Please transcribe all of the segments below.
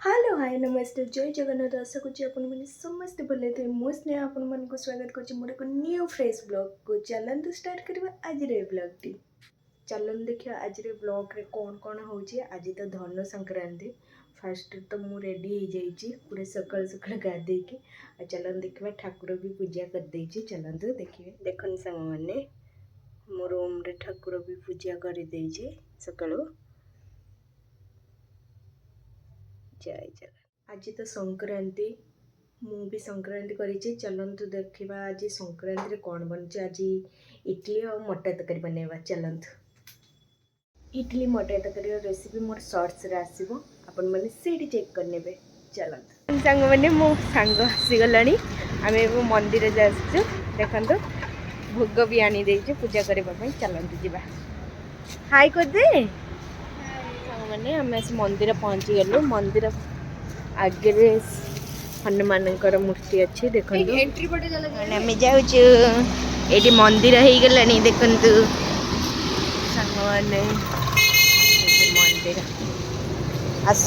Hello hi नमस्ते जय जगन्नाथ आशा करुच्ची आपने समस्ते भले थे मो स्नेहा आपण को स्वागत कर मोर एक न्यू फ्रेश ब्लॉग को चलते स्टार्ट करवा आज ब्लॉग टी चलन देखिए आज ब्लॉग रे कौन कौन हो आज तो धनु संक्रांति फास्ट तो मु रेडी हो जाइए पूरे सकाल सकाल गाधे की चलन देखा ठाकुर भी पूजा कर देछि चलते देखिए देखन सांग मैंने मो रूम रे ठाकुर भी पूजा कर देछि सकाळु जय जगन्नाथ आज तो संक्रांति मु भी संक्रांति करी चलतु देखा आज संक्रांति कौन बन आज इडली और मटर तरकारी बनवा चलतु इडली मटर तरकारी रेसिपी मोर सर्ट्स रे आसीबो आपण माने सेठी चेक करने चलतु सांग मैंने मो सांग आसीगला आम मंदिर जासु देखु भोग भी आनी देछु पूजा करने चलतु जीवा हाय कर दे मैंने आम मंदिर पहुँची गलु मंदिर आगे हनुमान मूर्ति अच्छी देखो आम जाऊँ ये मंदिर हो गला देखु मैंने मंदिर आस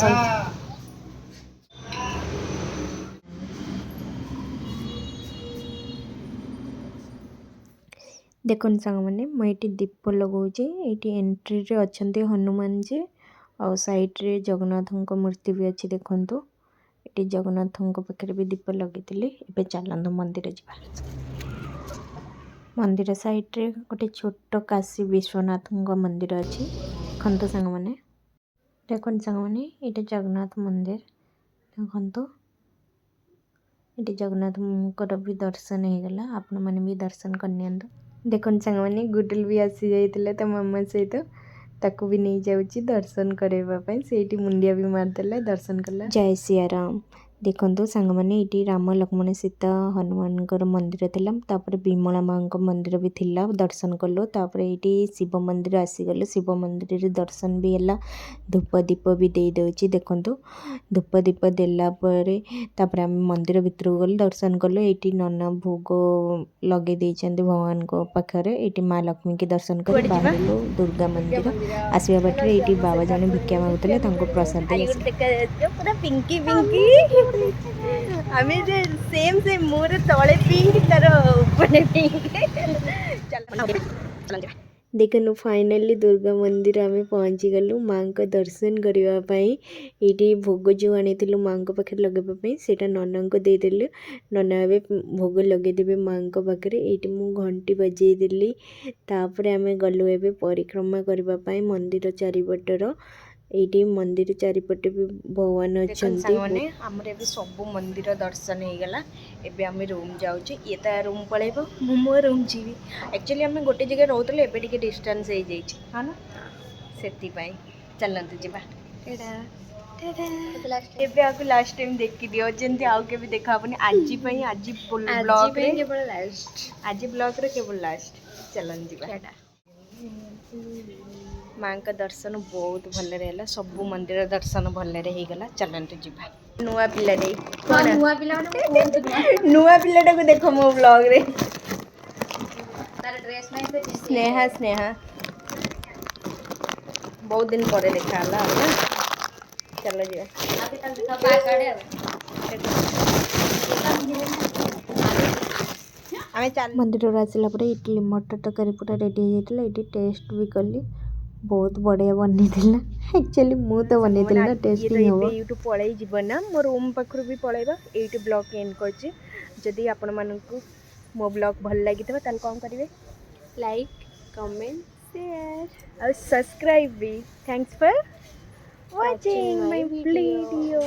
देखो सांग मैंने मुझे दीप लगाऊँ ये एंट्री रे अच्छा हनुमान जी और साइड रे जगन्नाथ मूर्ति भी अच्छी देखु ये जगन्नाथ पाखे भी दीप लगे ए चलत मंदिर जा मंदिर साइड रे गोटे छोट काशी विश्वनाथ मंदिर अच्छी देखु सांग मैंने देखो सांग मैंने ये जगन्नाथ मंदिर देखु ये जगन्नाथ भी दर्शन हो गला आपण मैंने भी दर्शन करनी देखो सांग मैंने गुडल भी आसी जाइए तो मामा सहित ताकू भी नहीं जाऊँगी दर्शन करने से मुंडिया भी मारदेला दर्शन कला जय सिया राम देखो सांग मैंने ये राम लक्ष्मण सीता हनुमान मंदिर थिला तापर विमला माँ मंदिर भी थिला दर्शन कलु तापर ये शिव मंदिर आसीगलु शिव मंदिर रे दर्शन भी है धूप दीप भी दे दउची देखो धूप दीप देला तापर आम मंदिर भितर गलु दर्शन कलु ये नना भोग लगे देइछन्ते भगवान को पाखरे ये माँ लक्ष्मी के दर्शन कर बाहरलु दुर्गा मंदिर आसवा बाटे ये बाबा जने भिक्षा मागुतले प्रसाद पूरा पिंकी पिंकी आमे जे सेम सेम मोर तळे पिंक तार ऊपर पिंक चल देखनु फाइनली दुर्गा मंदिर आमे पहुँची गलु माँ को दर्शन करने ये भोग जो आनी माँ को पाखे लगे से नना को देदेलु नना ए भोग लगेदेवे माँ को पाखे ये मु घंटी बजेदेली तापर आमे गलु ए परिक्रमा करने मंदिर चारिपटर ये मंदिर चारिपटे भी भगवान अच्छा आमर सब मंदिर दर्शन हो गला एबे आम रूम जाऊँ ये तो रूम पलैब मो रूम जी एक्चुअली आम गोटे जगह रोते एवं डिस्टेंस हो जाइए हाँ ना से चलतु जा एबे आपको लास्ट टाइम देखी दियो जंती आउ के भी देखा आपने आज आज ब्लॉग रे केवल लास्ट आज ब्लॉग रे केवल लास्ट चलन जी माँ का दर्शन बहुत भल रहा सब मंदिर दर्शन भल होगा चलतु जा नुआ पिला नुआ पिलाटा को देख मो ब्लॉग रे स्नेहा स्नेहा बहुत दिन पर देखा ना चलो जी मंदिर आसला इडली मटर तरकारी पूरा रेडी हो जाता ये टेस्ट भी कली बहुत बढ़िया बनी एक्चुअली मु तो बनी ना टेस्टिंग हम यूट्यूब पलि जीव ना मो रूम पाखर भी पलैबा ये ब्लॉग एंड करदी आपण मानक मो ब्लॉग भल लगी कौन करेंगे लाइक कमेंट शेयर और सब्सक्राइब भी thanks for watching my video.